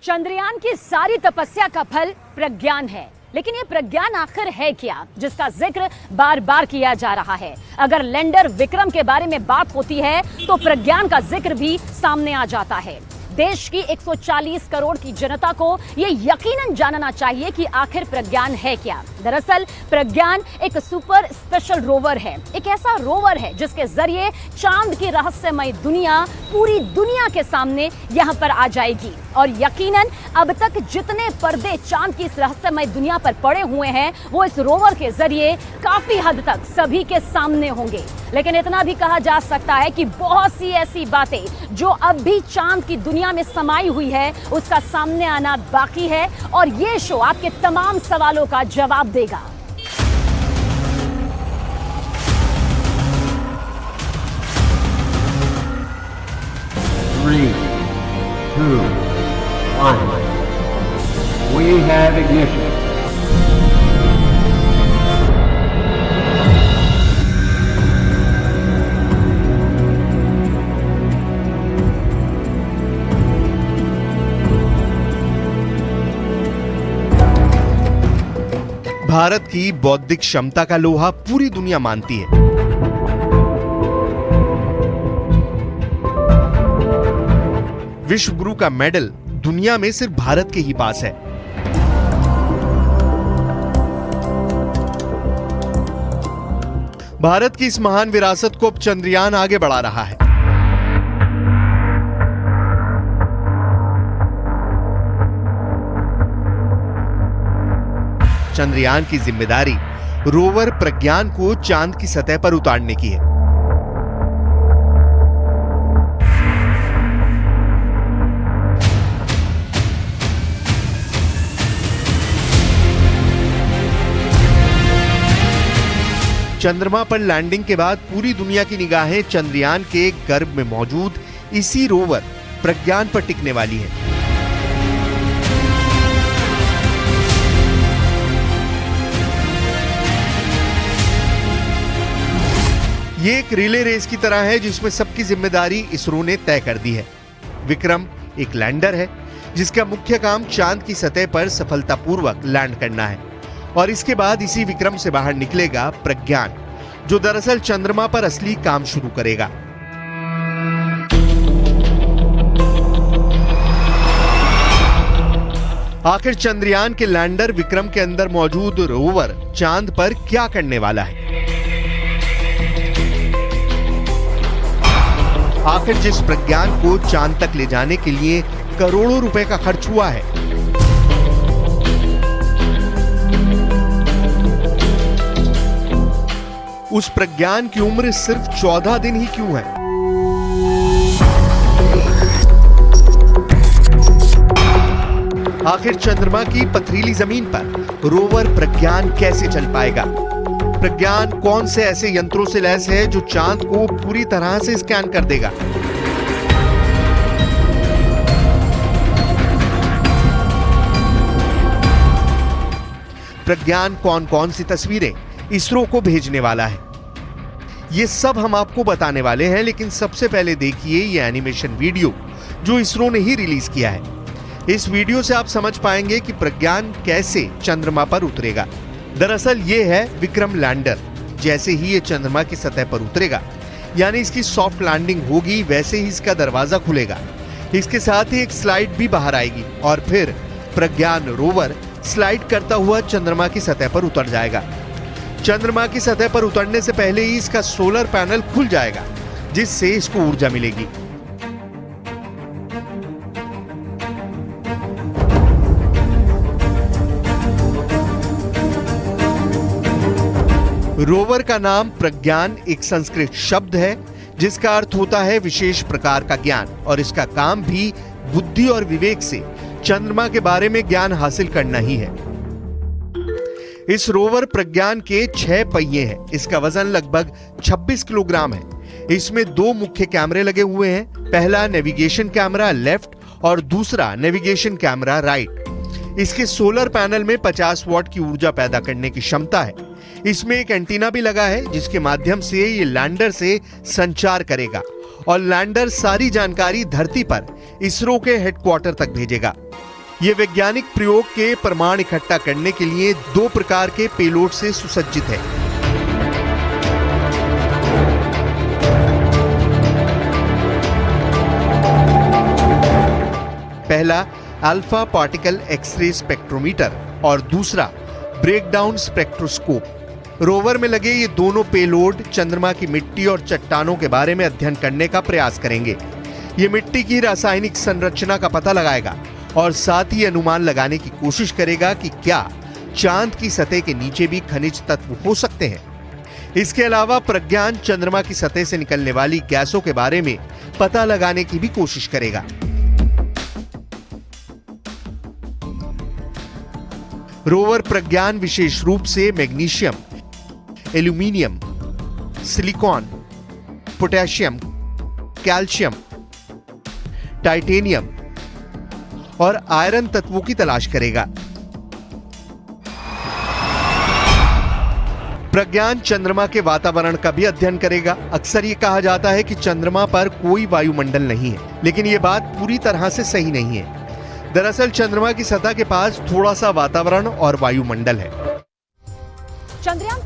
चंद्रयान की सारी तपस्या का फल प्रज्ञान है, लेकिन ये प्रज्ञान आखिर है क्या, जिसका जिक्र बार बार किया जा रहा है। अगर लैंडर विक्रम के बारे में बात होती है तो प्रज्ञान का जिक्र भी सामने आ जाता है। देश की 140 करोड़ की जनता को ये यकीनन जानना चाहिए कि आखिर प्रज्ञान है क्या। दरअसल प्रज्ञान एक सुपर स्पेशल रोवर है, एक ऐसा रोवर है जिसके जरिए चांद की रहस्यमय दुनिया पूरी दुनिया के सामने यहाँ पर आ जाएगी। और यकीनन अब तक जितने पर्दे चांद की इस रहस्यमय दुनिया पर पड़े हुए हैं वो इस रोवर के जरिए काफी हद तक सभी के सामने होंगे। लेकिन इतना भी कहा जा सकता है कि बहुत सी ऐसी बातें जो अब भी चांद की दुनिया में समाई हुई है उसका सामने आना बाकी है, और ये शो आपके तमाम सवालों का जवाब देगा। Three, two, one. We have ignition. Bharat की बौद्धिक क्षमता का लोहा पूरी दुनिया मानती है। विश्व गुरु का मेडल दुनिया में सिर्फ भारत के ही पास है। भारत की इस महान विरासत को अब चंद्रयान आगे बढ़ा रहा है। चंद्रयान की जिम्मेदारी रोवर प्रज्ञान को चांद की सतह पर उतारने की है। चंद्रमा पर लैंडिंग के बाद पूरी दुनिया की निगाहें चंद्रयान के गर्भ में मौजूद इसी रोवर प्रज्ञान पर टिकने वाली है। ये एक रिले रेस की तरह है जिसमें सबकी जिम्मेदारी इसरो ने तय कर दी है। विक्रम एक लैंडर है जिसका मुख्य काम चांद की सतह पर सफलतापूर्वक लैंड करना है, और इसके बाद इसी विक्रम से बाहर निकलेगा प्रज्ञान, जो दरअसल चंद्रमा पर असली काम शुरू करेगा। आखिर चंद्रयान के लैंडर विक्रम के अंदर मौजूद रोवर चांद पर क्या करने वाला है? आखिर जिस प्रज्ञान को चांद तक ले जाने के लिए करोड़ों रुपए का खर्च हुआ है, उस प्रज्ञान की उम्र सिर्फ 14 दिन ही क्यों है? आखिर चंद्रमा की पथरीली जमीन पर रोवर प्रज्ञान कैसे चल पाएगा? प्रज्ञान कौन से ऐसे यंत्रों से लैस है जो चांद को पूरी तरह से स्कैन कर देगा? प्रज्ञान कौन कौन सी तस्वीरें इसरो को भेजने वाला है? ये सब हम आपको बताने वाले हैं, लेकिन सबसे पहले देखिए ये एनिमेशन वीडियो जो इसरो ने ही रिलीज किया है। इस वीडियो से आप समझ पाएंगे कि प्रज्ञान कैसे चंद्रमा पर उतरेगा। दरअसल ये है विक्रम लैंडर। जैसे ही ये चंद्रमा की सतह पर उतरेगा, यानी इसकी सॉफ्ट लैंडिंग होगी, वैसे ही इसका दरवाजा खुलेगा। इसके साथ ही एक स्लाइड भी बाहर आएगी और फिर प्रज्ञान रोवर स्लाइड करता हुआ चंद्रमा की सतह पर उतर जाएगा। चंद्रमा की सतह पर उतरने से पहले ही इसका सोलर पैनल खुल जाएगा, जिससे इसको ऊर्जा मिलेगी। रोवर का नाम प्रज्ञान एक संस्कृत शब्द है जिसका अर्थ होता है विशेष प्रकार का ज्ञान, और इसका काम भी बुद्धि और विवेक से चंद्रमा के बारे में ज्ञान हासिल करना ही है। इस रोवर प्रज्ञान के 6 पहिए हैं। इसका वजन लगभग 26 किलोग्राम है। इसमें 2 मुख्य कैमरे लगे हुए हैं। पहला नेविगेशन कैमरा लेफ्ट और दूसरा नेविगेशन कैमरा राइट। इसके सोलर पैनल में 50 वॉट की ऊर्जा पैदा करने की क्षमता है। इसमें एक एंटीना भी लगा है जिसके माध्यम से ये लैंडर से संचार करेगा और लैंडर सारी जानकारी धरती पर इसरो के हेडक्वार्टर तक भेजेगा। ये वैज्ञानिक प्रयोग के प्रमाण इकट्ठा करने के लिए 2 प्रकार के पेलोड से सुसज्जित है। पहला अल्फा पार्टिकल एक्सरे स्पेक्ट्रोमीटर और दूसरा ब्रेकडाउन स्पेक्ट्रोस्कोप। रोवर में लगे ये दोनों पेलोड चंद्रमा की मिट्टी और चट्टानों के बारे में अध्ययन करने का प्रयास करेंगे। ये मिट्टी की रासायनिक संरचना का पता लगाएगा और साथ ही अनुमान लगाने की कोशिश करेगा कि क्या चांद की सतह के नीचे भी खनिज तत्व हो सकते हैं। इसके अलावा प्रज्ञान चंद्रमा की सतह से निकलने वाली गैसों के बारे में पता लगाने की भी कोशिश करेगा। रोवर प्रज्ञान विशेष रूप से magnesium, aluminium, silicon, potassium, calcium, titanium और आयरन तत्वों की तलाश करेगा। प्रज्ञान चंद्रमा के वातावरण का भी अध्ययन करेगा। अक्सर ये कहा जाता है कि चंद्रमा पर कोई वायुमंडल नहीं है, लेकिन यह बात पूरी तरह से सही नहीं है। दरअसल चंद्रमा की सतह के पास थोड़ा सा वातावरण और वायुमंडल है। चंद्रयान